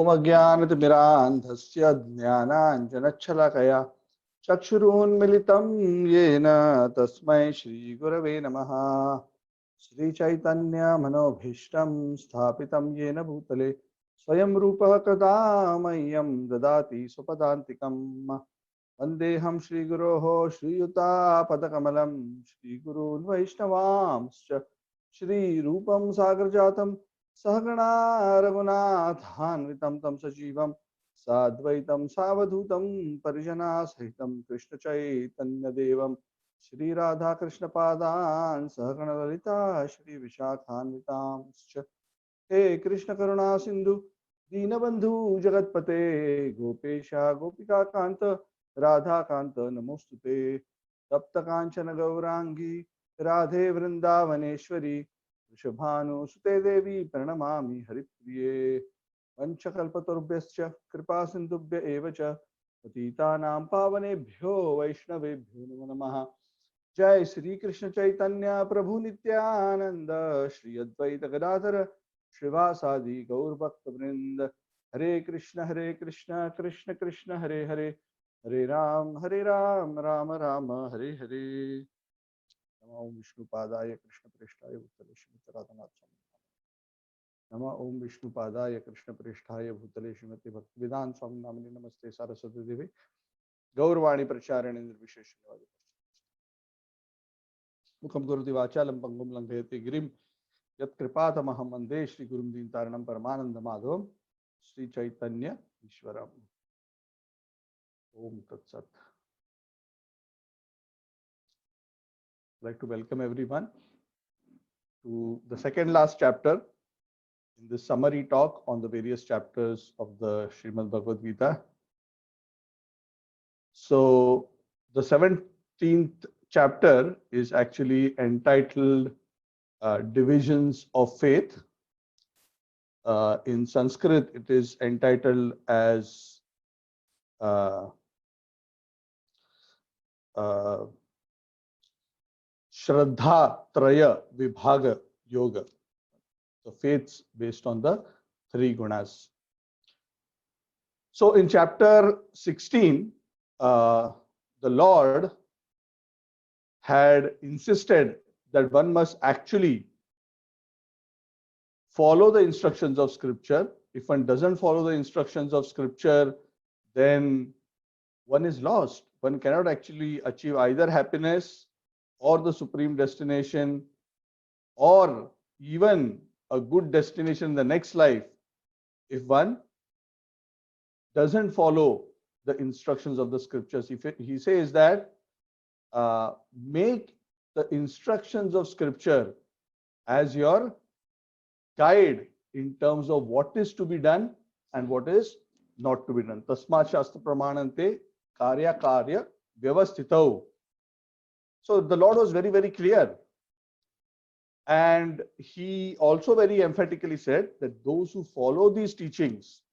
ओम अज्ञानतिमिरान्धस्य ज्ञानाञ्जनच्छलाकया चक्षुरुन्मिलितं येन तस्मै श्रीगुरवे नमः। श्रीचैतन्यमनोभीष्टं स्थापितं येन भूतले स्वयं रूपः कदा मह्यं ददाति स्वपदान्तिकम्। वन्देऽहं श्रीगुरोः श्रीयुतापदकमलं श्रीगुरून् वैष्णवांश्च श्रीरूपं सागरजातं सहगणा रघुनाथान्वितं तं सजीवं साद्वैतं सावधूतं परिजनासहितं कृष्णचैतन्यदेवं श्रीराधाकृष्णपादान् सहगणललिता श्रीविशाखान्वितांश्च। हे कृष्ण करुणा सिंधु दीनबंधु जगतपते गोपेश गोपिकाकांत राधाकांत नमोस्तुते। तप्त कांचन गौरांगी राधे वृंदावनेश्वरी वृषभानुसुते देवी प्रणमामि हरिप्रिये। वंशकल्पतरुभ्यश्च कृपा सिन्धुभ्य एव च पतितानां पावनेभ्यो वैष्णवेभ्यो नमो नमः। जय श्री कृष्ण चैतन्य प्रभु नित्यानंद श्री अद्वैत गदाधर श्रीवासादि गौर भक्त वृंद। हरे कृष्ण कृष्ण कृष्ण हरे हरे, हरे राम राम राम हरे हरे। नमो ओम विष्णुपादाय कृष्ण प्रेष्ठाय भूतले श्रीमते राधानाथ स्वामी। नमो ओम विष्णुपादाय कृष्ण प्रेष्ठाय भूतले श्रीमते भक्तिवेदांत स्वामी नामिने नमस्ते सारस्वती देवी गौरवाणी प्रचारिणे निर्विशेष। मुखम करोति वाचालं पंगुं लंघयते गिरिं यत्कृपातमहं वन्दे श्रीगुरुं दीनतारिणं परमानन्दमाधवं श्री चैतन्य ईश्वरम्। ओम तत्सत। I'd like to welcome everyone to the second last chapter in this summary talk on the various chapters of the Srimad Bhagavad Gita. So the 17th chapter is actually entitled Divisions of Faith. In Sanskrit, it is entitled as Shraddha Traya Vibhaga Yoga, the faiths based on the three gunas. So in chapter 16, the Lord had insisted that one must actually follow the instructions of scripture. If one doesn't follow the instructions of scripture, then one is lost. One cannot actually achieve either happiness or the supreme destination or even a good destination in the next life if one doesn't follow the instructions of the scriptures. He says that make the instructions of scripture as your guide in terms of what is to be done and what is not to be done. Tasmat Shastra Pramanante Karya Karya Vyavasthitau. So the Lord was very, very clear. And he also very emphatically said that those who follow these teachings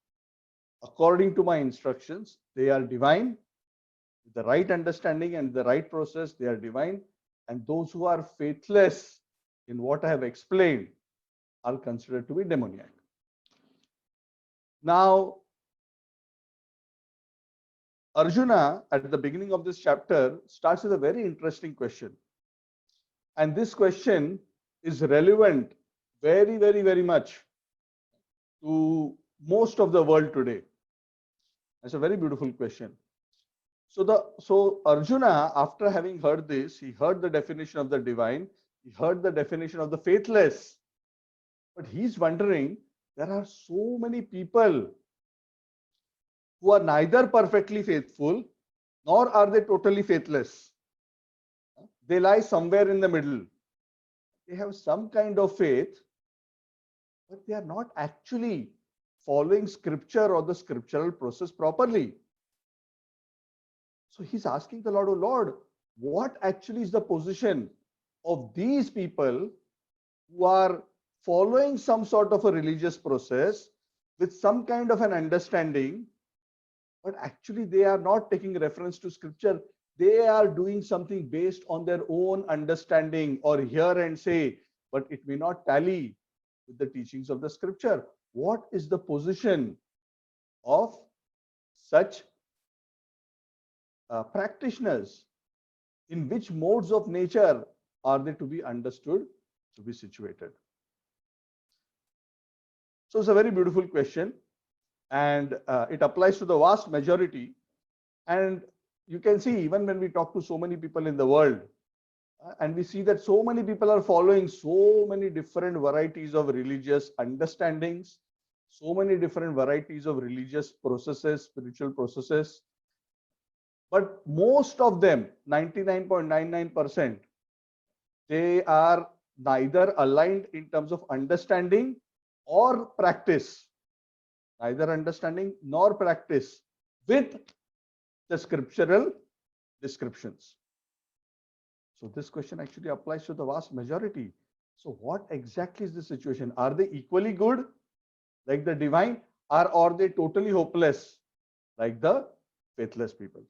according to my instructions, they are divine. With the right understanding and the right process, they are divine. And those who are faithless in what I have explained are considered to be demoniac. Now, Arjuna, at the beginning of this chapter, starts with a very interesting question. And this question is relevant very, very, very much to most of the world today. That's a very beautiful question. So Arjuna, after having heard this, he heard the definition of the divine, he heard the definition of the faithless. But he's wondering, there are so many people who are neither perfectly faithful, nor are they totally faithless. They lie somewhere in the middle. They have some kind of faith, but they are not actually following scripture or the scriptural process properly. So he's asking the Lord, oh Lord, what actually is the position of these people who are following some sort of a religious process with some kind of an understanding, but actually they are not taking reference to scripture. They are doing something based on their own understanding or hear and say, but it may not tally with the teachings of the scripture. What is the position of such practitioners. In which modes of nature are they to be understood, to be situated? So it's a very beautiful question, and it applies to the vast majority. And you can see, even when we talk to so many people in the world, and we see that so many people are following so many different varieties of religious understandings, so many different varieties of religious processes, spiritual processes. But most of them, 99.99%, they are neither aligned in terms of understanding or practice, neither understanding nor practice with the scriptural descriptions. So this question actually applies to the vast majority. So what exactly is the situation? Are they equally good, like the divine, or are they totally hopeless, like the faithless people?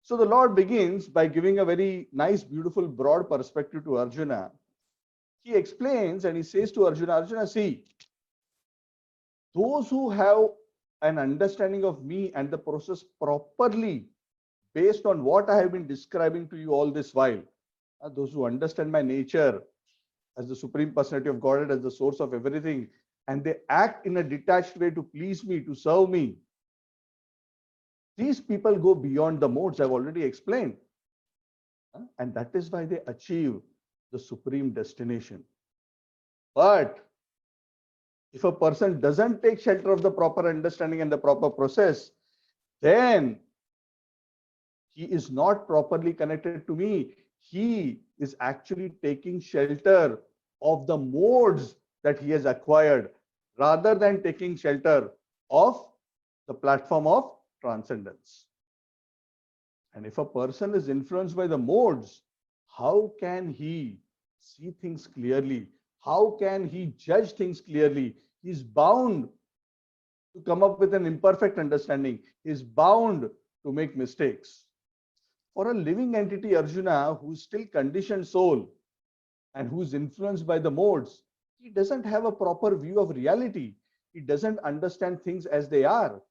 So the Lord begins by giving a very nice, beautiful, broad perspective to Arjuna. He explains and he says to Arjuna, Arjuna, see, those who have an understanding of me and the process properly based on what I have been describing to you all this while, those who understand my nature as the Supreme Personality of Godhead, as the source of everything, and they act in a detached way to please me, to serve me, these people go beyond the modes I've already explained. And that is why they achieve the supreme destination. But if a person doesn't take shelter of the proper understanding and the proper process, then he is not properly connected to me. He is actually taking shelter of the modes that he has acquired rather than taking shelter of the platform of transcendence. And if a person is influenced by the modes, how can he see things clearly? How can he judge things clearly? He's bound to come up with an imperfect understanding. He's bound to make mistakes. For a living entity, Arjuna, who's still conditioned soul and who's influenced by the modes, he doesn't have a proper view of reality. He doesn't understand things as they are.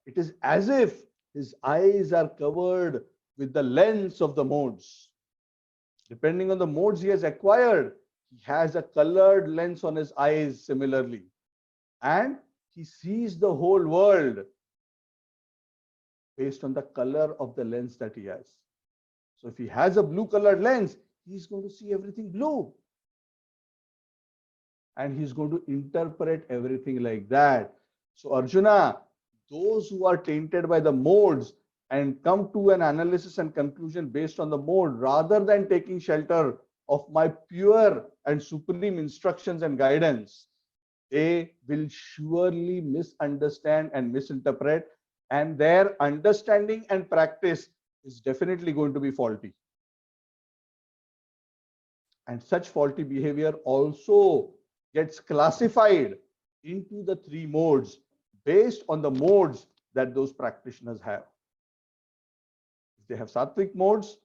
It is as if his eyes are covered with the lens of the modes. Depending on the modes he has acquired, he has a colored lens on his eyes similarly. And he sees the whole world based on the color of the lens that he has. So if he has a blue colored lens, he's going to see everything blue. And he's going to interpret everything like that. So Arjuna, those who are tainted by the modes and come to an analysis and conclusion based on the mode rather than taking shelter of my pure and supreme instructions and guidance, they will surely misunderstand and misinterpret, and their understanding and practice is definitely going to be faulty. And such faulty behavior also gets classified into the three modes based on the modes that those practitioners have. If they have sattvic modes,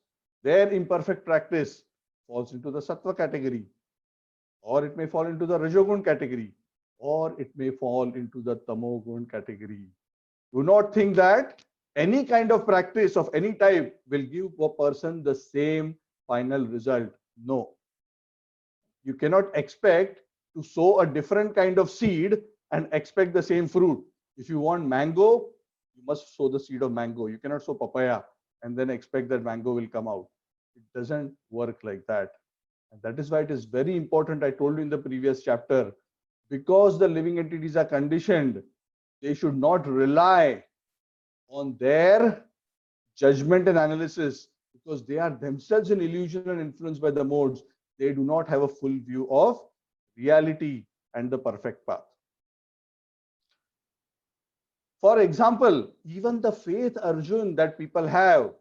their imperfect practice falls into the sattva category, or it may fall into the rajogun category, or it may fall into the tamogun category. Do not think that any kind of practice of any type will give a person the same final result. No. You cannot expect to sow a different kind of seed and expect the same fruit. If you want mango, you must sow the seed of mango. You cannot sow papaya and then expect that mango will come out. It doesn't work like that. And that is why it is very important, I told you in the previous chapter, because the living entities are conditioned, they should not rely on their judgment and analysis, because they are themselves in illusion and influenced by the modes. They do not have a full view of reality and the perfect path. For example, even the faith, Arjun, that people have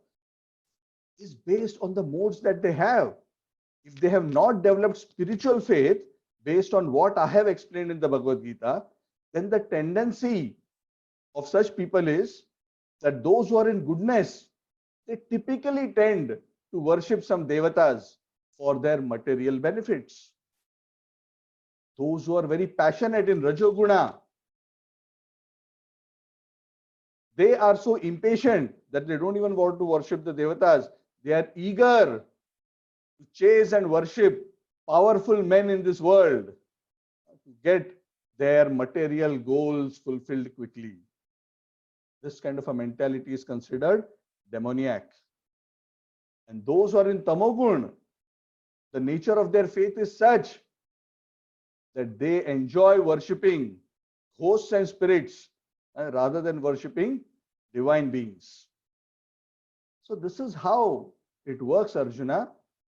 is based on the modes that they have. If they have not developed spiritual faith based on what I have explained in the Bhagavad Gita, then the tendency of such people is that those who are in goodness, they typically tend to worship some devatas for their material benefits. Those who are very passionate in Rajoguna, they are so impatient that they don't even want to worship the devatas. They are eager to chase and worship powerful men in this world to get their material goals fulfilled quickly. This kind of a mentality is considered demoniac. And those who are in tamogun, the nature of their faith is such that they enjoy worshipping ghosts and spirits rather than worshipping divine beings. So this is how it works, Arjuna.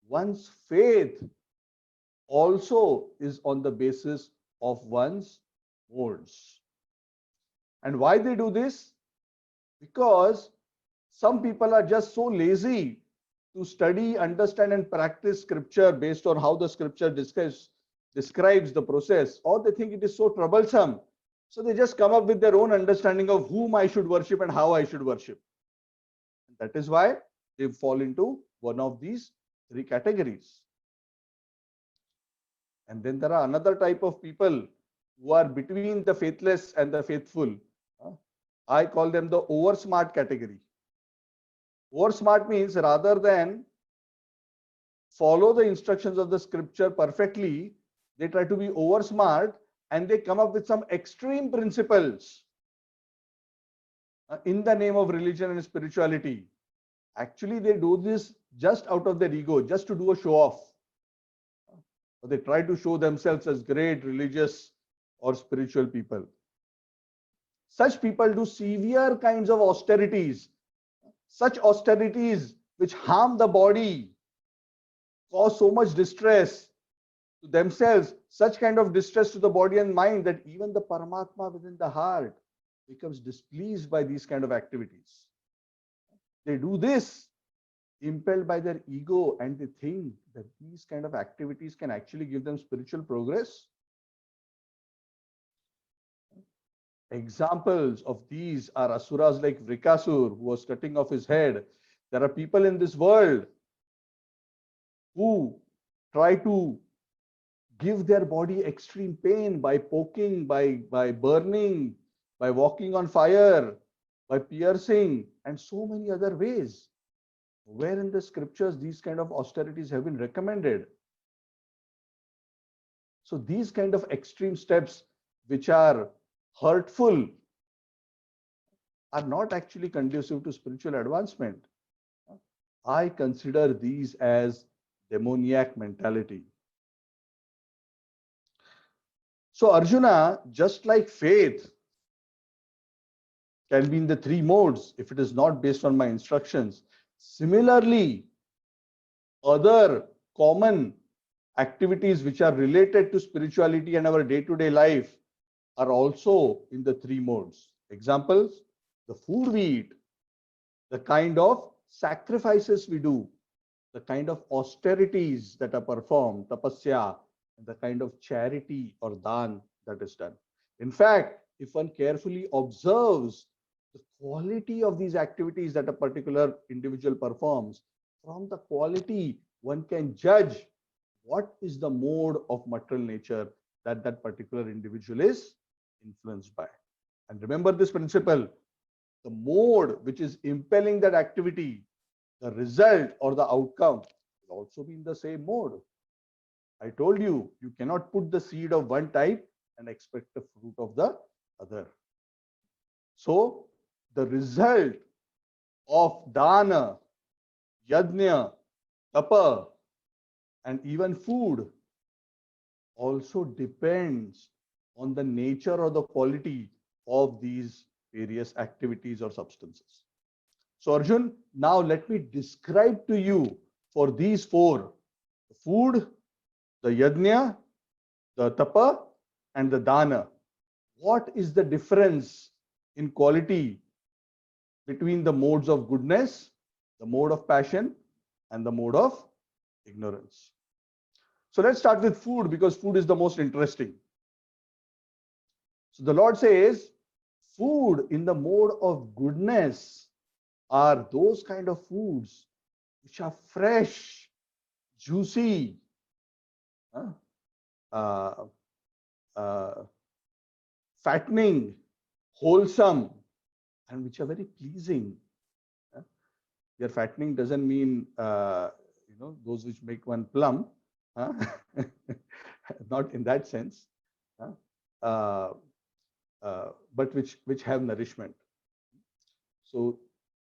One's faith also is on the basis of one's modes. And why they do this? Because some people are just so lazy to study, understand, and practice scripture based on how the scripture describes the process, or they think it is so troublesome. So they just come up with their own understanding of whom I should worship and how I should worship. That is why they fall into one of these three categories. And then there are another type of people who are between the faithless and the faithful. I call them the oversmart category. Oversmart means rather than follow the instructions of the scripture perfectly, they try to be oversmart and they come up with some extreme principles in the name of religion and spirituality. Actually, they do this just out of their ego, just to do a show off. They try to show themselves as great religious or spiritual people. Such people do severe kinds of austerities, such austerities which harm the body, cause so much distress to themselves, such kind of distress to the body and mind that even the Paramatma within the heart becomes displeased by these kind of activities. They do this impelled by their ego and they think that these kind of activities can actually give them spiritual progress. Examples of these are asuras like Vrikasur, who was cutting off his head. There are people in this world who try to give their body extreme pain by poking, by burning, by walking on fire, by piercing, and so many other ways. Where in the scriptures these kind of austerities have been recommended? So these kind of extreme steps which are hurtful are not actually conducive to spiritual advancement. I consider these as demoniac mentality. So Arjuna, just like faith can be in the three modes if it is not based on my instructions, similarly, other common activities which are related to spirituality and our day-to-day life are also in the three modes. Examples, the food we eat, the kind of sacrifices we do, the kind of austerities that are performed, tapasya, and the kind of charity or dhan that is done. In fact, if one carefully observes the quality of these activities that a particular individual performs, from the quality, one can judge what is the mode of material nature that that particular individual is influenced by. And remember this principle, the mode which is impelling that activity, the result or the outcome will also be in the same mode. I told you, you cannot put the seed of one type and expect the fruit of the other. So the result of dana, yajna, tapa, and even food also depends on the nature or the quality of these various activities or substances. So Arjun, now let me describe to you for these four, the food, the yajna, the tapa, and the dana. What is the difference in quality between the modes of goodness, the mode of passion, and the mode of ignorance? So let's start with food because food is the most interesting. So the Lord says, food in the mode of goodness are those kind of foods which are fresh, juicy, fattening, wholesome, and which are very pleasing. Your fattening doesn't mean those which make one plump, not in that sense, uh, but which have nourishment. So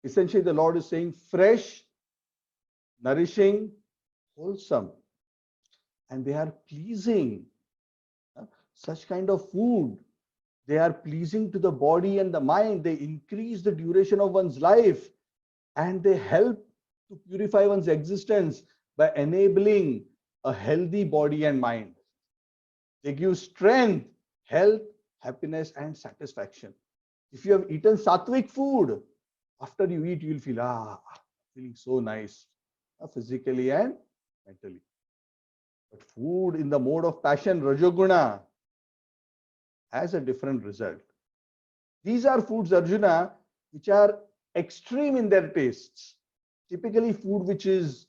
essentially, the Lord is saying fresh, nourishing, wholesome, and they are pleasing. Such kind of food, they are pleasing to the body and the mind. They increase the duration of one's life, and they help to purify one's existence by enabling a healthy body and mind. They give strength, health, happiness, and satisfaction. If you have eaten sattvic food, after you eat, you will feel, feeling so nice, physically and mentally. But food in the mode of passion, Rajoguna, has a different result. These are foods, Arjuna, which are extreme in their tastes. Typically, food which is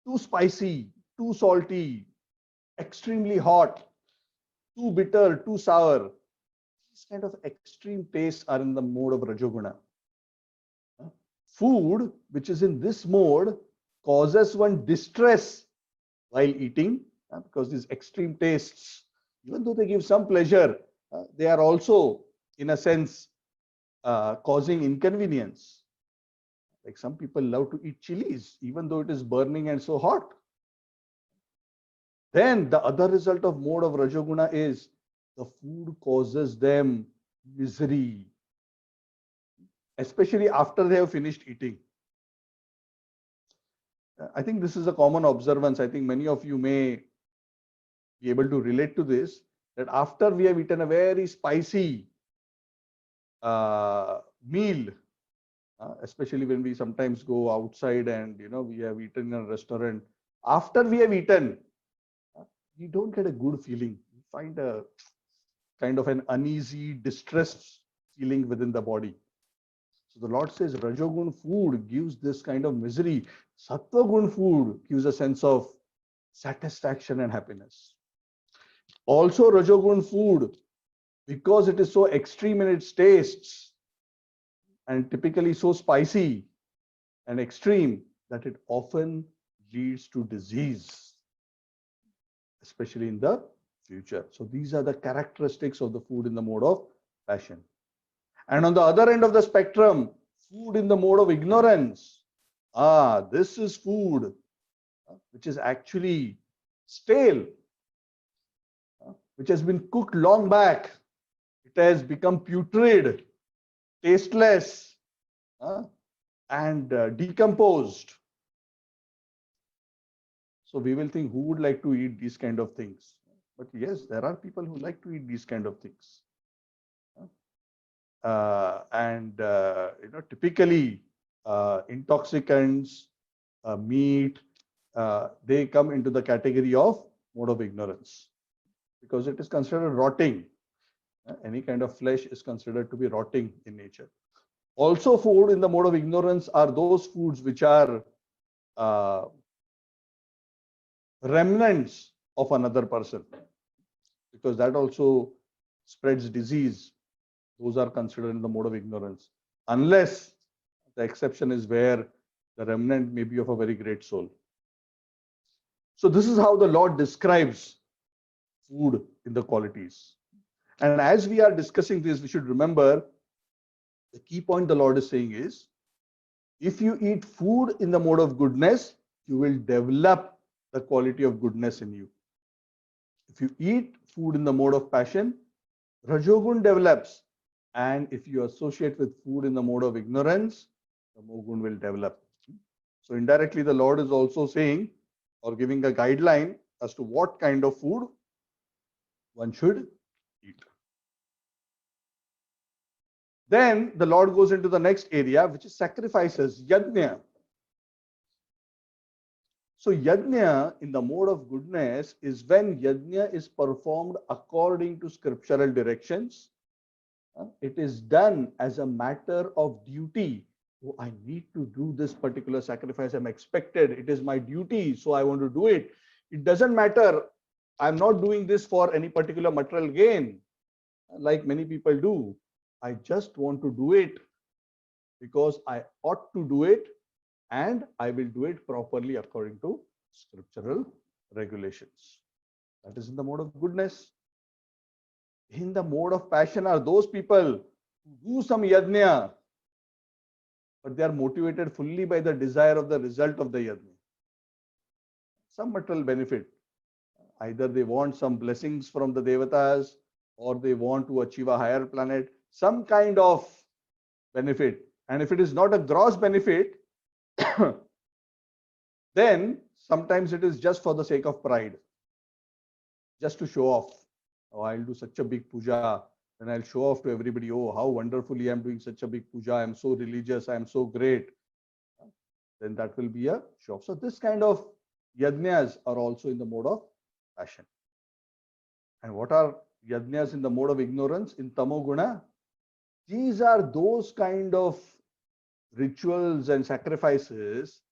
too spicy, too salty, extremely hot, too bitter, too sour. These kind of extreme tastes are in the mode of Rajoguna. Food which is in this mode causes one distress while eating, because these extreme tastes, even though they give some pleasure, they are also, in a sense, causing inconvenience. Like some people love to eat chilies, even though it is burning and so hot. Then the other result of mode of Rajoguna is the food causes them misery, especially after they have finished eating. I think this is a common observance. I think many of you may be able to relate to this, that after we have eaten a very spicy meal, especially when we sometimes go outside and we have eaten in a restaurant, after we have eaten, we don't get a good feeling. We find a kind of an uneasy, distressed feeling within the body. So the Lord says Rajogun food gives this kind of misery. Sattvagun food gives a sense of satisfaction and happiness. Also, Rajogun food, because it is so extreme in its tastes and typically so spicy and extreme, that it often leads to disease, especially in the future. So these are the characteristics of the food in the mode of passion. And on the other end of the spectrum, food in the mode of ignorance. This is food which is actually stale, which has been cooked long back. It has become putrid, tasteless, and decomposed. So we will think, who would like to eat these kind of things? But yes, there are people who like to eat these kind of things. Typically intoxicants, meat, they come into the category of mode of ignorance, because it is considered rotting. Any kind of flesh is considered to be rotting in nature. Also, food in the mode of ignorance are those foods which are remnants of another person, because that also spreads disease. Those are considered in the mode of ignorance, unless the exception is where the remnant may be of a very great soul. So this is how the Lord describes food in the qualities. And as we are discussing this, we should remember the key point the Lord is saying is, if you eat food in the mode of goodness, you will develop the quality of goodness in you. If you eat food in the mode of passion, Rajogun develops. And if you associate with food in the mode of ignorance, the Mogun will develop. So indirectly, the Lord is also saying or giving a guideline as to what kind of food one should eat. Then the Lord goes into the next area, which is sacrifices, yajna. So yajna in the mode of goodness is when yajna is performed according to scriptural directions. It is done as a matter of duty. Oh, I need to do this particular sacrifice. I'm expected. It is my duty. So I want to do it. It doesn't matter. I'm not doing this for any particular material gain, like many people do. I just want to do it because I ought to do it and I will do it properly according to scriptural regulations. That is in the mode of goodness. In the mode of passion are those people who do some yajna, but they are motivated fully by the desire of the result of the yajna. Some material benefit. Either they want some blessings from the devatas or they want to achieve a higher planet, some kind of benefit. And if it is not a gross benefit, then sometimes it is just for the sake of pride, just to show off. Oh, I'll do such a big puja and I'll show off to everybody. Oh, how wonderfully I'm doing such a big puja. I'm so religious. I'm so great. Then that will be a show off. So this kind of yajnas are also in the mode of passion. And what are yajnas in the mode of ignorance? In tamoguna, these are those kind of rituals and sacrifices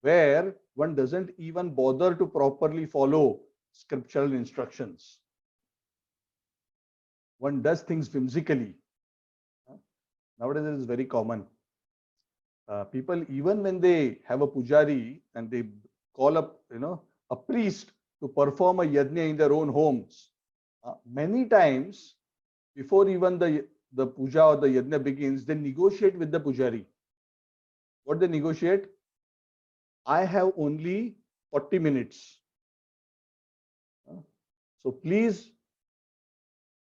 where one doesn't even bother to properly follow scriptural instructions. One does things whimsically. Nowadays, it is very common. People, even when they have a pujari and they call up, a priest to perform a yajna in their own homes, many times before even the puja or the yajna begins, they negotiate with the pujari. What they negotiate? I have only 40 minutes. So please,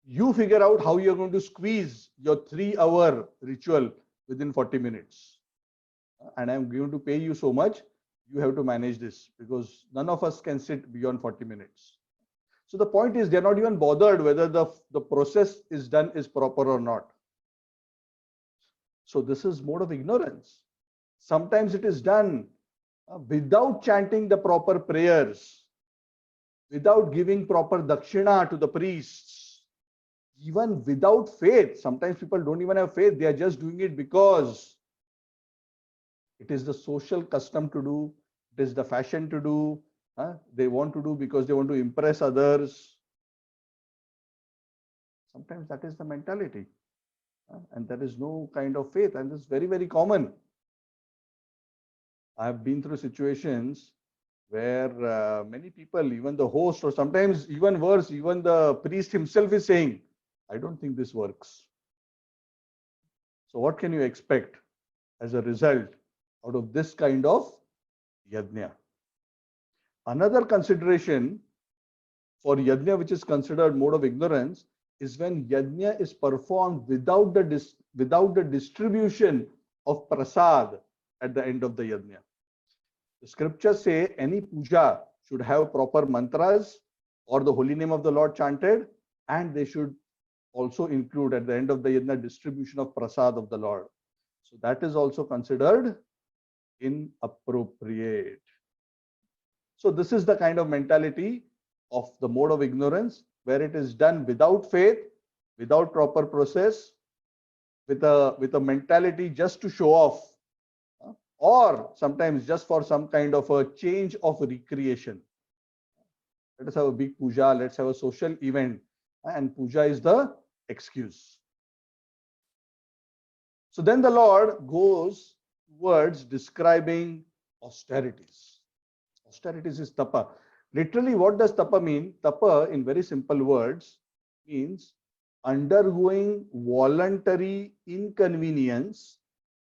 you figure out how you're going to squeeze your 3-hour ritual within 40 minutes. And I'm going to pay you so much. You have to manage this because none of us can sit beyond 40 minutes. So the point is, they're not even bothered whether the process is proper or not. So this is mode of ignorance. Sometimes it is done without chanting the proper prayers, without giving proper dakshina to the priests, even without faith. Sometimes people don't even have faith. They are just doing it because it is the social custom to do. It is the fashion to do. They want to do because they want to impress others. Sometimes that is the mentality. And there is no kind of faith. And this is very, very common. I have been through situations where many people, even the host, or sometimes even worse, even the priest himself is saying, I don't think this works. So what can you expect as a result out of this kind of yajna? Another consideration for yajna, which is considered mode of ignorance, is when yajna is performed without the distribution of prasad at the end of the yajna. The scriptures say any puja should have proper mantras or the holy name of the Lord chanted, and they should also include at the end of the yajna distribution of prasad of the Lord. So that is also considered inappropriate. So this is the kind of mentality of the mode of ignorance, where it is done without faith, without proper process, with a mentality just to show off, or sometimes just for some kind of a change of recreation. Let us have a big puja, let's have a social event, and puja is the excuse. So then the Lord goes towards describing austerities. Austerities is tapa. Literally, what does tapa mean? Tapa, in very simple words, means undergoing voluntary inconvenience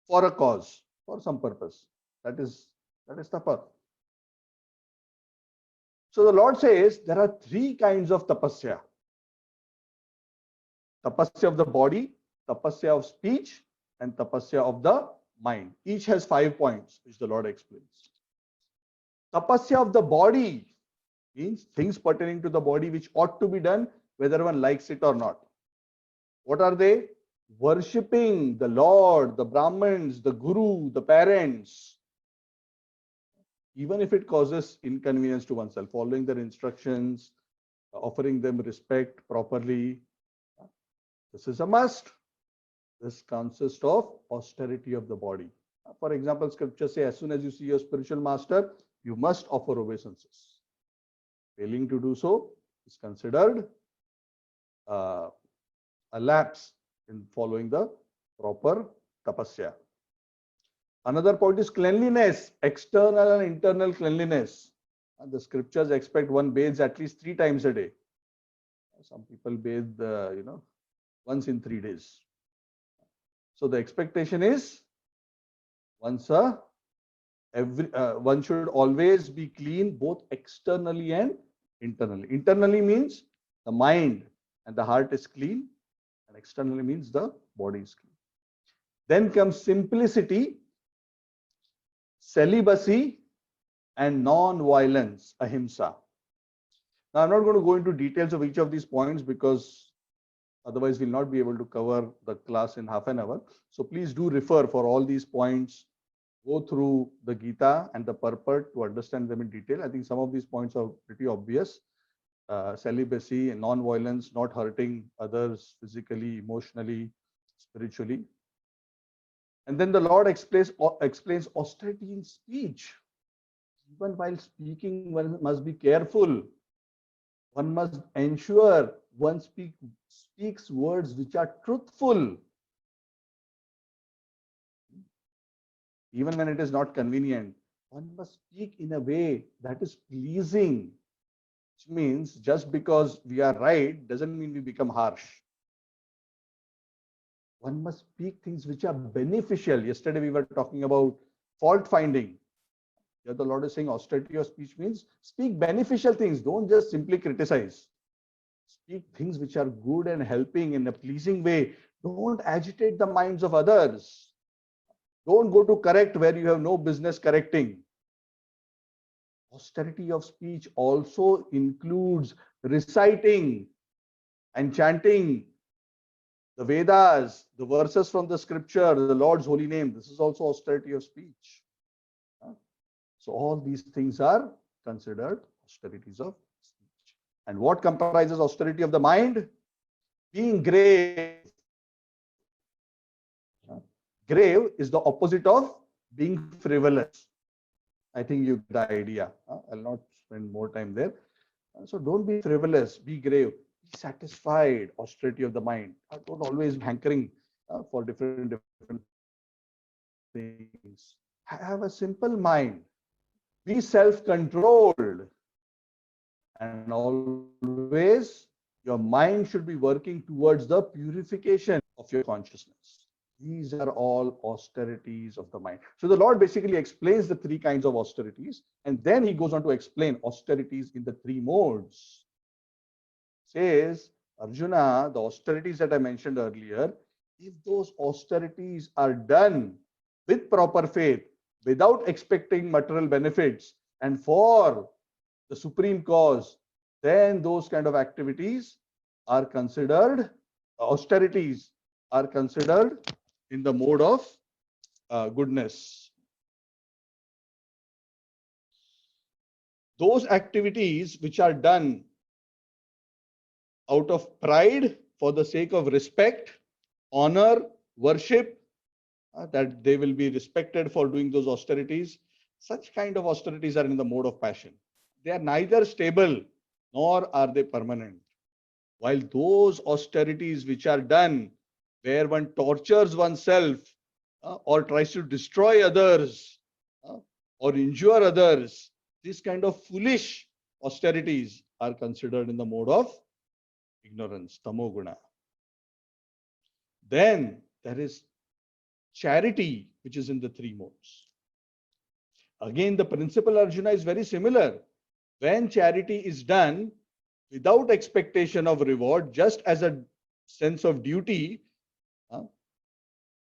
for a cause, for some purpose. That is tapa. So the Lord says there are 3 kinds of tapasya. Tapasya of the body, tapasya of speech, and tapasya of the mind. Each has 5 points, which the Lord explains. Tapasya of the body means things pertaining to the body which ought to be done, whether one likes it or not. What are they? Worshipping the Lord, the Brahmins, the Guru, the parents, even if it causes inconvenience to oneself, following their instructions, offering them respect properly. This is a must. This consists of austerity of the body. For example, scriptures say as soon as you see your spiritual master, you must offer obeisances. Failing to do so is considered a lapse in following the proper tapasya. Another point is cleanliness, external and internal cleanliness. The scriptures expect one bathes at least 3 times a day. Some people bathe, once in 3 days. So the expectation is once one should always be clean, both externally and internally. Internally means the mind and the heart is clean, and externally means the body is clean. Then comes simplicity, celibacy, and non-violence, ahimsa. Now, I'm not going to go into details of each of these points because otherwise we'll not be able to cover the class in half an hour. So please do refer for all these points, go through the Gita and the purport to understand them in detail. I think some of these points are pretty obvious. Celibacy and non-violence, not hurting others physically, emotionally, spiritually. And then the Lord explains austerity in speech. Even while speaking, one must be careful. One must ensure one speaks words which are truthful. Even when it is not convenient, one must speak in a way that is pleasing. Which means just because we are right doesn't mean we become harsh. One must speak things which are beneficial. Yesterday we were talking about fault finding. Here the Lord is saying austerity of speech means speak beneficial things. Don't just simply criticize. Speak things which are good and helping in a pleasing way. Don't agitate the minds of others. Don't go to correct where you have no business correcting. Austerity of speech also includes reciting and chanting the Vedas, the verses from the scripture, the Lord's holy name. This is also austerity of speech. So all these things are considered austerities of speech. And what comprises austerity of the mind? Being grave. Grave is the opposite of being frivolous. I think you get the idea. I'll not spend more time there. So don't be frivolous, be grave, be satisfied, austerity of the mind. Don't always be hankering for different things. Have a simple mind. Be self-controlled. And always your mind should be working towards the purification of your consciousness. These are all austerities of the mind. So the Lord basically explains the 3 kinds of austerities, and then he goes on to explain austerities in the 3 modes. Says, Arjuna, the austerities that I mentioned earlier, if those austerities are done with proper faith, without expecting material benefits, and for the supreme cause, then those kind of activities are considered, austerities are considered in the mode of goodness. Those activities which are done out of pride for the sake of respect, honor, worship, that they will be respected for doing those austerities, such kind of austerities are in the mode of passion. They are neither stable nor are they permanent. While those austerities which are done where one tortures oneself or tries to destroy others or injure others, this kind of foolish austerities are considered in the mode of ignorance, tamoguna. Then there is charity, which is in the 3 modes. Again, the principle, Arjuna, is very similar. When charity is done without expectation of reward, just as a sense of duty,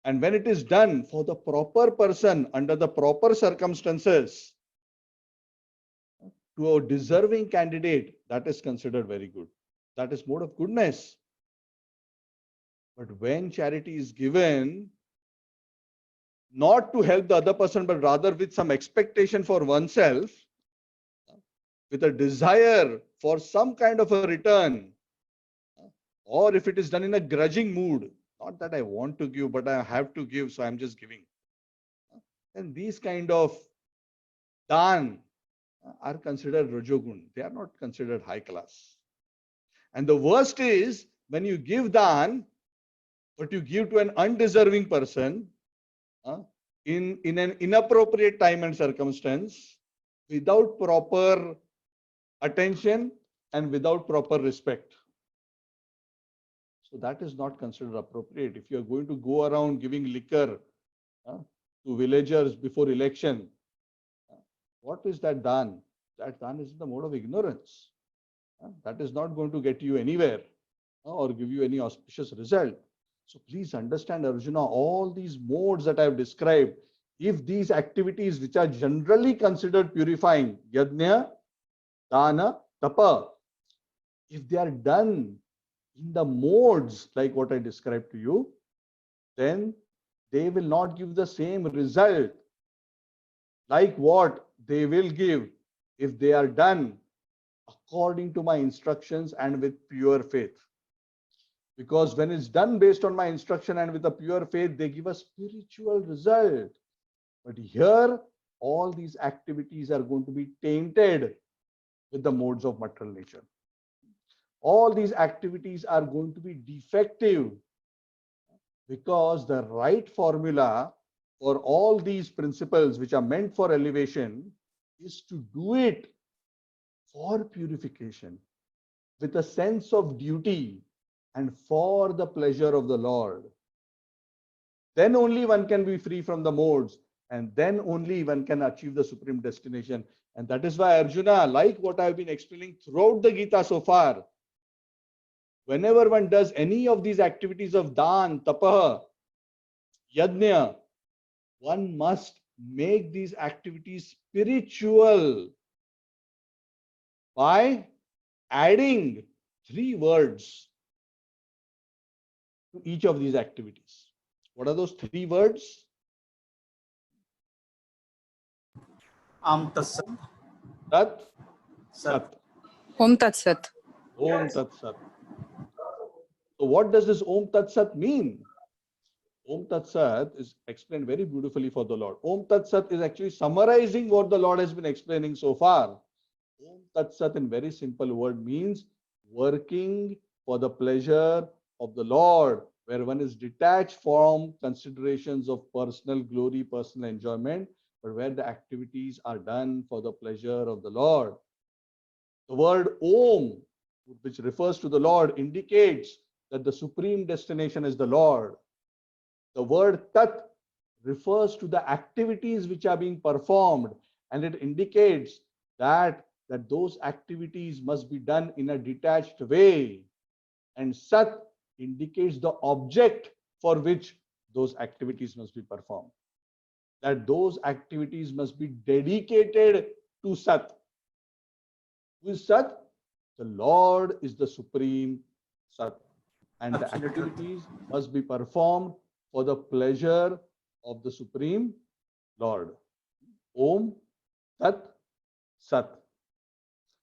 and when it is done for the proper person under the proper circumstances to a deserving candidate, that is considered very good. That is mode of goodness. But when charity is given not to help the other person, but rather with some expectation for oneself, with a desire for some kind of a return, or if it is done in a grudging mood, not that I want to give, but I have to give, so I'm just giving. And these kind of dan are considered rajogun. They are not considered high class. And the worst is when you give dan, but you give to an undeserving person, in an inappropriate time and circumstance, without proper attention and without proper respect. So that is not considered appropriate. If you are going to go around giving liquor to villagers before election, what is that done? That done is in the mode of ignorance. That is not going to get you anywhere or give you any auspicious result. So please understand, Arjuna, all these modes that I have described, if these activities which are generally considered purifying, yajna, dana, tapa, if they are done in the modes like what I described to you, then they will not give the same result like what they will give if they are done according to my instructions and with pure faith. Because when it's done based on my instruction and with a pure faith, they give a spiritual result. But here, all these activities are going to be tainted with the modes of material nature. All these activities are going to be defective because the right formula for all these principles which are meant for elevation is to do it for purification with a sense of duty and for the pleasure of the Lord. Then only one can be free from the modes, and then only one can achieve the supreme destination. And that is why Arjuna, like what I have been explaining throughout the Gita so far, whenever one does any of these activities of dan, tapaha, yajna, one must make these activities spiritual by adding 3 words to each of these activities. What are those 3 words? Tat Sat. Tat Sat. Om Tat Sat. Om Tat Sat. So what does this Om Tat Sat mean? Om Tat Sat is explained very beautifully for the Lord. Om Tat Sat is actually summarizing what the Lord has been explaining so far. Om Tat Sat in very simple word means working for the pleasure of the Lord, where one is detached from considerations of personal glory, personal enjoyment, but where the activities are done for the pleasure of the Lord. The word Om, which refers to the Lord, indicates that the supreme destination is the Lord. The word Tat refers to the activities which are being performed, and it indicates that those activities must be done in a detached way. And Sat indicates the object for which those activities must be performed. That those activities must be dedicated to Sat. Who is Sat? The Lord is the supreme Sat. And the activities must be performed for the pleasure of the supreme Lord. Om Tat Sat.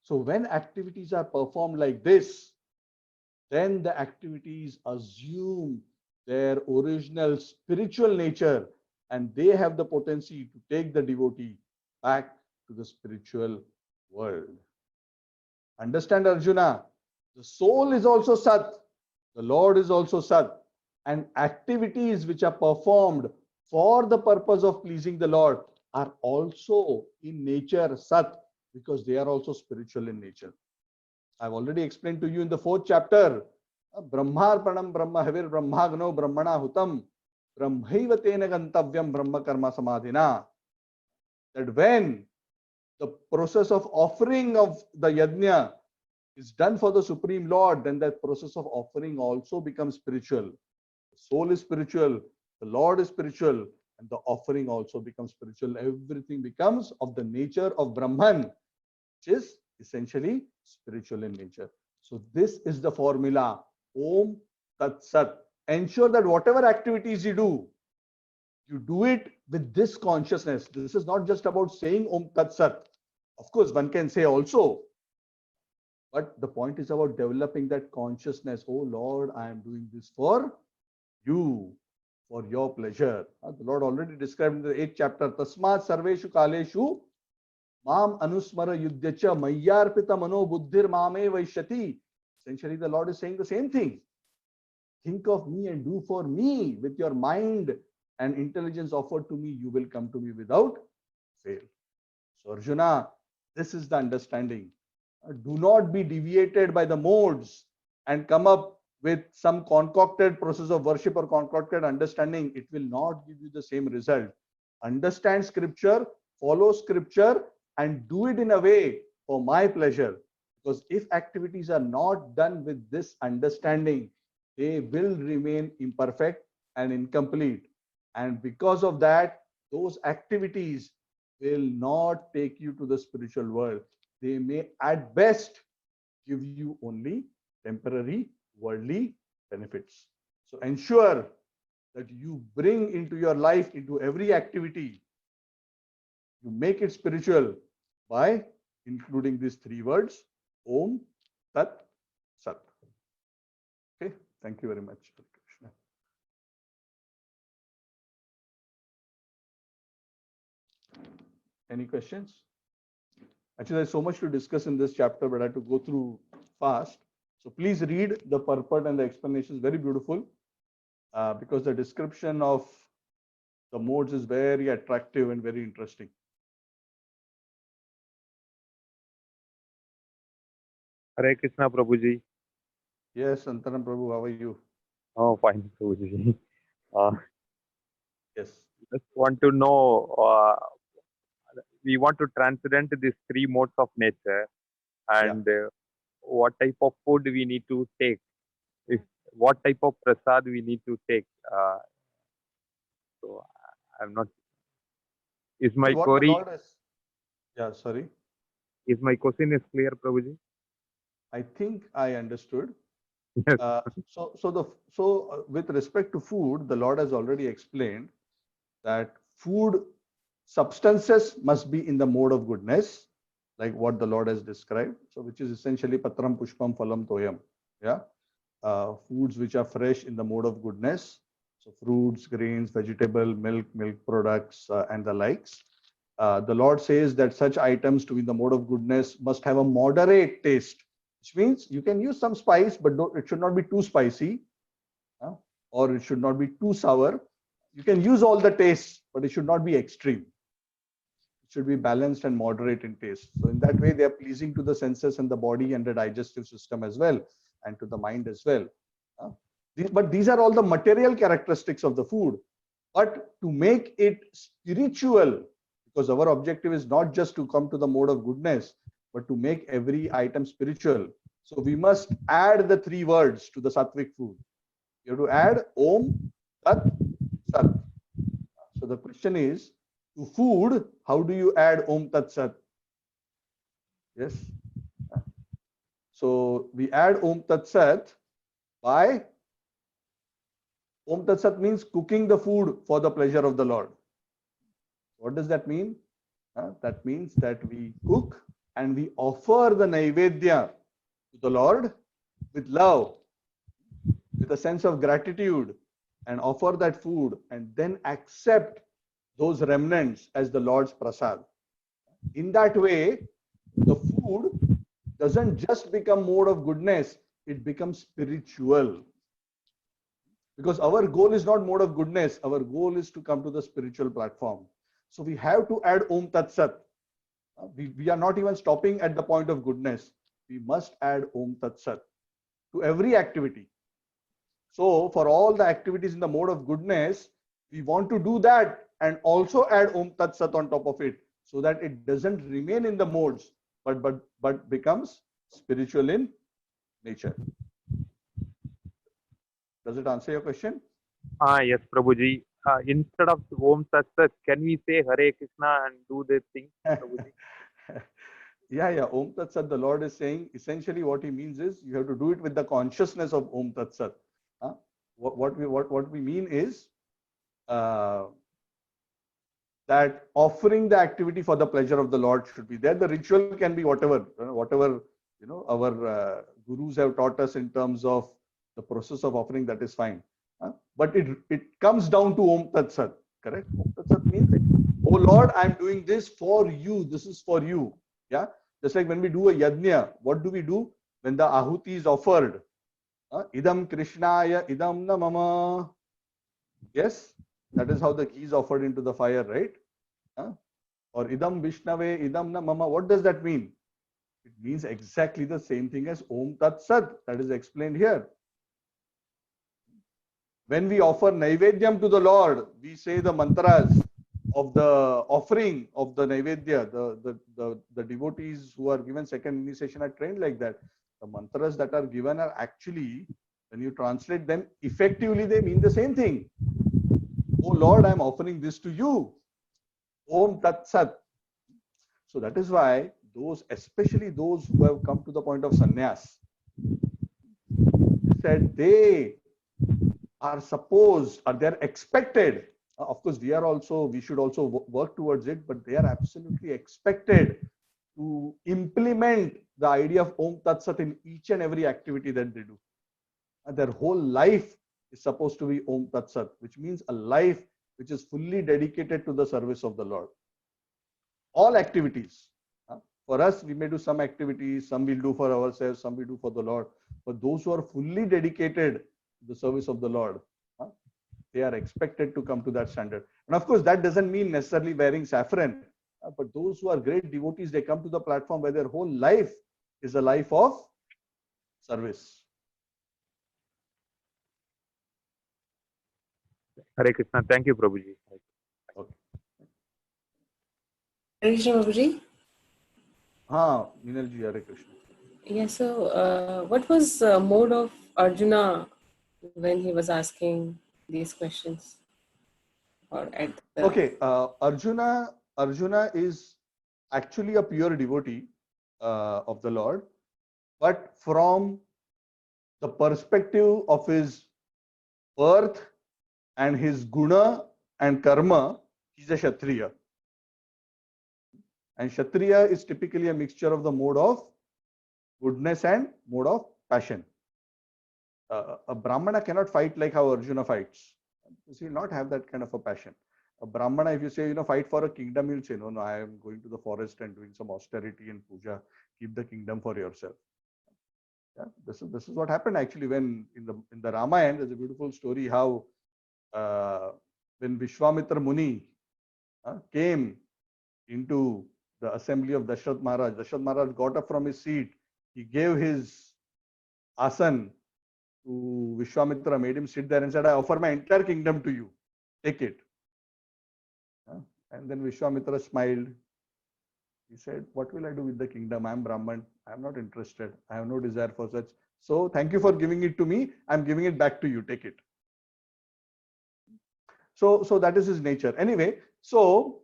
So when activities are performed like this, then the activities assume their original spiritual nature, and they have the potency to take the devotee back to the spiritual world. Understand, Arjuna? The soul is also Sat. The Lord is also Sat. And activities which are performed for the purpose of pleasing the Lord are also in nature Sat, because they are also spiritual in nature. I've already explained to you in the 4th chapter, Brahmarpanam Brahmavir Brahmagno Brahmana Hutam Brahmaiva Tena Gantavyam Brahma Karma Samadhina. That when the process of offering of the yajna is done for the Supreme Lord, then that process of offering also becomes spiritual. The soul is spiritual, the Lord is spiritual, and the offering also becomes spiritual. Everything becomes of the nature of Brahman, which is essentially spiritual in nature. So this is the formula, Om Tat Sat. Ensure that whatever activities you do it with this consciousness. This is not just about saying Om Tat Sat. Of course, one can say also, but the point is about developing that consciousness. Oh Lord, I am doing this for you, for your pleasure. The Lord already described in the 8th chapter, Tasmat Sarveshu Kaleshu Mam Anusmara Yudhyacha Mayyarpita Mano Buddhir Mame Vaishyati. Essentially, the Lord is saying the same thing. Think of me and do for me with your mind and intelligence offered to me, you will come to me without fail. So Arjuna, this is the understanding. Do not be deviated by the modes and come up with some concocted process of worship or concocted understanding. It will not give you the same result. Understand scripture, follow scripture, and do it in a way for my pleasure. Because if activities are not done with this understanding, they will remain imperfect and incomplete. And because of that, those activities will not take you to the spiritual world. They may at best give you only temporary worldly benefits. So ensure that you bring into your life, into every activity, you make it spiritual by including these three words: Om, Tat, Sat. Okay, thank you very much. Any questions? Actually, there's so much to discuss in this chapter, but I had to go through fast. So please read the purport and the explanation is very beautiful because the description of the modes is very attractive and very interesting. Hare Krishna, Prabhuji. Yes, Santaram Prabhu, how are you? Oh, fine, Prabhuji. Yes. Just want to know, we want to transcend these three modes of nature, and what type of food we need to take, what type of prasad we need to take. So I'm not. Is my So what query? the Lord has, yeah, sorry. Is my question is clear, Prabhuji? I think I understood. Yes. With respect to food, the Lord has already explained that food substances must be in the mode of goodness, like what the Lord has described. So, which is essentially patram, pushpam, phalam, toyam. Yeah, foods which are fresh in the mode of goodness. So, fruits, grains, vegetable, milk products, and the likes. The Lord says that such items to be in the mode of goodness must have a moderate taste, which means you can use some spice, but it should not be too spicy, or it should not be too sour. You can use all the tastes, but it should not be extreme. It should be balanced and moderate in taste. So in that way, they are pleasing to the senses and the body and the digestive system as well, and to the mind as well. But these are all the material characteristics of the food. But to make it spiritual, because our objective is not just to come to the mode of goodness, but to make every item spiritual. So we must add the three words to the sattvic food. You have to add Om, Tat, Sat. So the question is, to food, how do you add Om, Tat, Sat? Yes. So we add Om, Tat, Sat by Om, Tat, Sat means cooking the food for the pleasure of the Lord. What does that mean? That means that we cook and we offer the Naivedya to the Lord with love, with a sense of gratitude, and offer that food and then accept those remnants as the Lord's prasad. In that way, the food doesn't just become mode of goodness, it becomes spiritual. Because our goal is not mode of goodness, our goal is to come to the spiritual platform. So we have to add Om Tat Sat. We are not even stopping at the point of goodness. We must add Om Tat Sat to every activity. So for all the activities in the mode of goodness, we want to do that and also add Om Tat Sat on top of it, so that it doesn't remain in the modes, but becomes spiritual in nature. Does it answer your question? Yes, Prabhuji. Instead of Om Tat Sat, can we say Hare Krishna and do this thing, Prabhuji? Yeah. Om Tat Sat, the Lord is saying, essentially what he means is you have to do it with the consciousness of Om Tat Sat. What we mean is that offering the activity for the pleasure of the Lord should be there. The ritual can be whatever our gurus have taught us in terms of the process of offering, that is fine. But it comes down to Om Tat Sat, correct? Om Tat Sat means, oh Lord, I'm doing this for you. This is for you. Yeah. Just like when we do a yajna, what do we do? When the ahuti is offered, idam Krishnaya, idam na mama. Yes. That is how the ghee is offered into the fire, right? Or idam vishnave, idam na mama. What does that mean? It means exactly the same thing as Om Tat Sat. That is explained here. When we offer Naivedyam to the Lord, we say the mantras of the offering of the Naivedya. The devotees who are given second initiation are trained like that. The mantras that are given are actually, when you translate them, effectively they mean the same thing. Oh Lord, I am offering this to you. Om Tat Sat. So that is why those, especially those who have come to the point of sannyas, said they are supposed or they're expected. Of course, we should also work towards it, but they are absolutely expected to implement the idea of Om Tat Sat in each and every activity that they do. And their whole life is supposed to be Om Tat Sat, which means a life which is fully dedicated to the service of the Lord. All activities. For us, we may do some activities, some we'll do for ourselves, some we do for the Lord. But those who are fully dedicated to the service of the Lord, they are expected to come to that standard. And of course, that doesn't mean necessarily wearing saffron. But those who are great devotees, they come to the platform where their whole life is a life of service. Hare Krishna. Thank you, Prabhuji. Okay. Hare Krishna, Prabhuji. Minalji, Hare Krishna. Yeah, so what was mode of Arjuna when he was asking these questions? Or at the... Okay, Arjuna is actually a pure devotee of the Lord, but from the perspective of his birth and his guna and karma, he's a Kshatriya. And Kshatriya is typically a mixture of the mode of goodness and mode of passion. A Brahmana cannot fight like how Arjuna fights. He will not have that kind of a passion. A Brahmana, if you say, fight for a kingdom, he'll say, no, I am going to the forest and doing some austerity and puja. Keep the kingdom for yourself. Yeah, this is what happened actually when in the Ramayana. There's a beautiful story how when Vishwamitra Muni came into the assembly of Dashrath Maharaj got up from his seat. He gave his asan to Vishwamitra, made him sit there and said, I offer my entire kingdom to you. Take it. And then Vishwamitra smiled. He said, what will I do with the kingdom? I am Brahman. I am not interested. I have no desire for such. So thank you for giving it to me. I am giving it back to you. Take it. So that is his nature. Anyway, so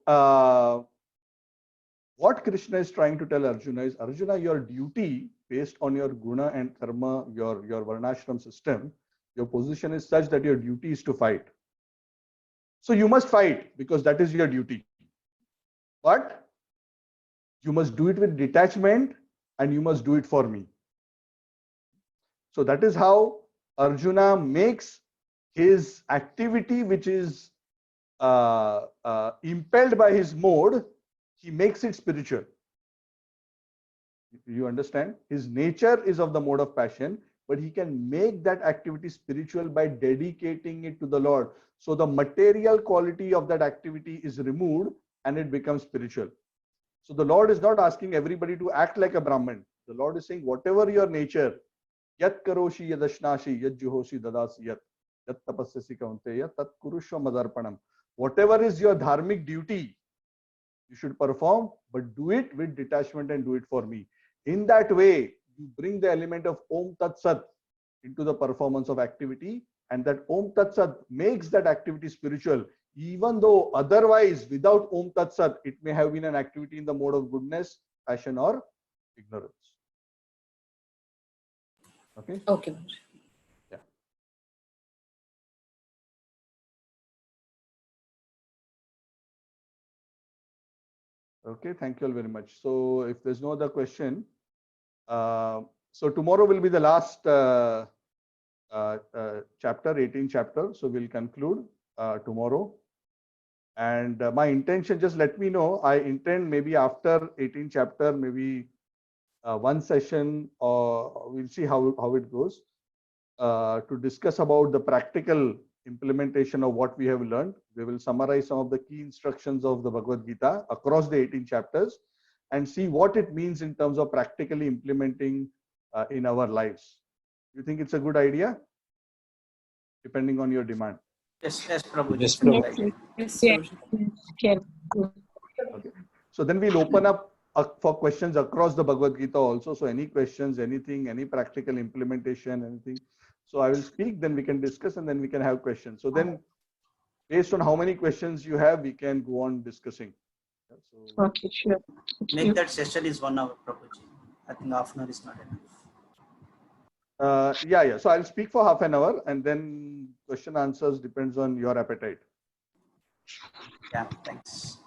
what Krishna is trying to tell Arjuna is, Arjuna, your duty based on your guna and karma, your varnashram system, your position is such that your duty is to fight. So you must fight because that is your duty. But you must do it with detachment and you must do it for me. So that is how Arjuna makes his activity, which is impelled by his mode, he makes it spiritual. You understand? His nature is of the mode of passion, but he can make that activity spiritual by dedicating it to the Lord. So the material quality of that activity is removed and it becomes spiritual. So the Lord is not asking everybody to act like a Brahmin. The Lord is saying, whatever your nature, yat karoshi yadashnashi yat juhoshi dadasi yat tapasyasi kaunteya tat kurushva madarpanam. Whatever is your dharmic duty, you should perform, but do it with detachment and do it for me. In that way, you bring the element of Om Tat Sat into the performance of activity, and that Om Tat Sat makes that activity spiritual, even though otherwise, without Om Tat Sat, it may have been an activity in the mode of goodness, passion, or ignorance. Okay? Okay. Yeah. Okay, thank you all very much. So if there's no other question, so tomorrow will be the last chapter, 18th chapter. So we'll conclude tomorrow. And my intention, just let me know, I intend maybe after 18th chapter, maybe one session, or we'll see how it goes, to discuss about the practical implementation of what we have learned. We will summarize some of the key instructions of the Bhagavad Gita across the 18 chapters and see what it means in terms of practically implementing in our lives. You think it's a good idea? Depending on your demand. Yes, Prabhuji. Yes, It's a good Prabhuji. idea. Yes, Yeah. Prabhuji. Okay. So then we'll open up for questions across the Bhagavad Gita also. So any questions, anything, any practical implementation, anything. So I will speak, then we can discuss, and then we can have questions. So then based on how many questions you have, we can go on discussing. Yeah, so, Okay, sure. Thank Make you. that session is 1 hour, Prabhuji. I think half an hour is not enough. yeah. So I'll speak for half an hour, and then question answers depends on your appetite. Yeah, thanks.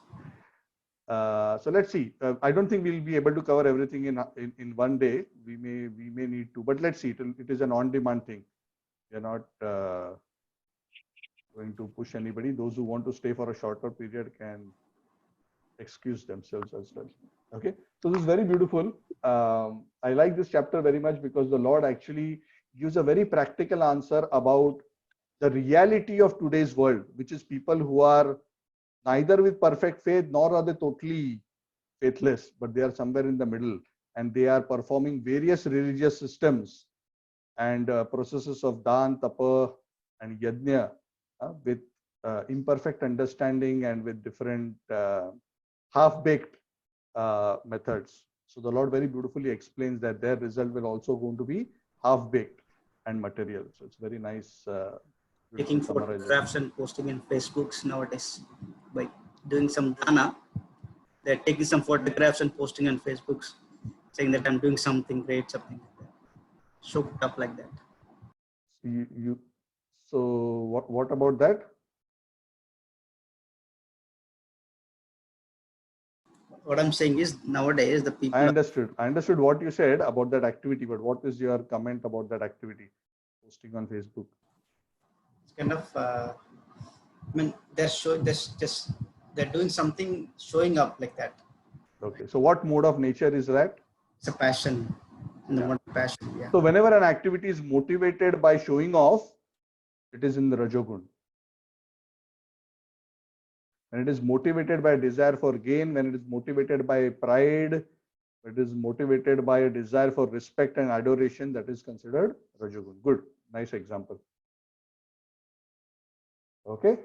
So let's see. I don't think we'll be able to cover everything in one day. We may need to, but let's see. It is an on-demand thing. We are not going to push anybody. Those who want to stay for a shorter period can excuse themselves as well. Okay. So this is very beautiful. I like this chapter very much because the Lord actually gives a very practical answer about the reality of today's world, which is people who are neither with perfect faith nor are they totally faithless, but they are somewhere in the middle, and they are performing various religious systems and processes of dan, tapa, and yajna with imperfect understanding and with different half-baked methods. So the Lord very beautifully explains that their result will also going to be half-baked and material. So it's very nice. Taking photographs and posting in Facebooks nowadays by doing some dana. They're taking some photographs and posting on Facebooks, saying that I'm doing something great, something like that. Shook up like that. So what about that? What I'm saying is nowadays the people. I understood what you said about that activity, but what is your comment about that activity, posting on Facebook? It's kind of, I mean, they're doing something, showing up like that. Okay. So what mode of nature is that? It's a passion, in the mode of passion. Yeah. So whenever an activity is motivated by showing off, it is in the Rajogun. When it is motivated by desire for gain, when it is motivated by pride, it is motivated by a desire for respect and adoration, that is considered Rajogun. Good. Nice example. Okay.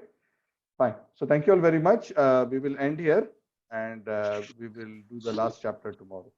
Fine. So thank you all very much. We will end here, and we will do the last chapter tomorrow.